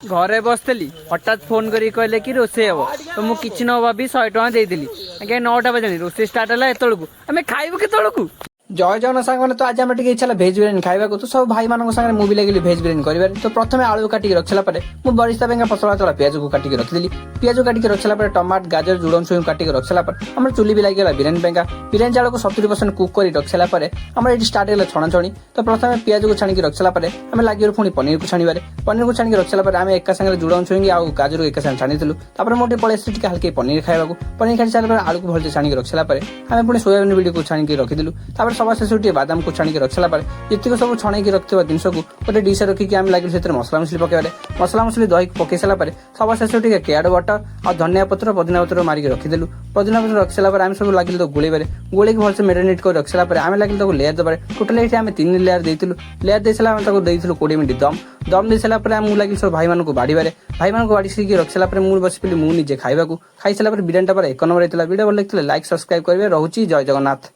घरे बसली हठात फोन करी कहले कि रोषे हम तो मुझे किसी न भाभी 100 टଙ୍କା देदेली आगे 9टा बजे रोषे स्टार्ट है एतलू आम खाइबू केतलू। जय जगन्नाथ सांग मैंने तो आज आम टे इच्छा भेज बिरियानी खाइबा तो सब भाई मान सागर मुझे लगे भेज बिरियानी कर तो प्रथम आलू काटिक रखला मुझे बरिस्ता बेंगा पसला चला पियाज को काटिक रखिदी पियाज काटिक रखला टमाट गाजर जुड़न छुई काटिक रखला आम चुली भी लगे बिरियानी बेंगा बिरियानी चाउल को 70% कुक कर रखला आम ये स्टार्ट है छणाछणी तो प्रथम पियाज को छाणी रखला आम लगे पुणी पनीर को छाणवे पनीर को छाणी रखला आम एक सागर जुड़न छुई आउ गाजर को एक साथ छाणीलु मुझे पलि हल्के पनीर खाइबा पनीर खाई सारा आलू को भलसे छाणी रखला आम पुणी सोयाबीन बिडी को छाणी रखिलु सभा शेष बादाम को छाणी रखला जितक सब छणई रखा जिनस को गोटे डिश रखिक आम लगे मसला मसली पकड़े मसला मसली दही पकई सारा सभा शेष केयाड बटर आ धनिया पत्र पुदीना पत्र मारिक रखिदेलु पुदीना पत्र रख सारा आम सब लगे गोलेबारे गोलेक भलसे मेरिनेट कर रख सारा आम लगे लेयर दबारे टोटाली आम 3 लेयर देलु लेयर दे सारा 20 मिनट दम दे सारा लगे सब भाई मान को बाड़े भाई मान को बाड़ी रख सारा मुझे बस मुझे निजे खाइबा खाई सारा बिरियानी एक नंबर होता वीडियो भल लगे लाइक सब्सक्राइब करेंगे। रोची जय जगन्नाथ।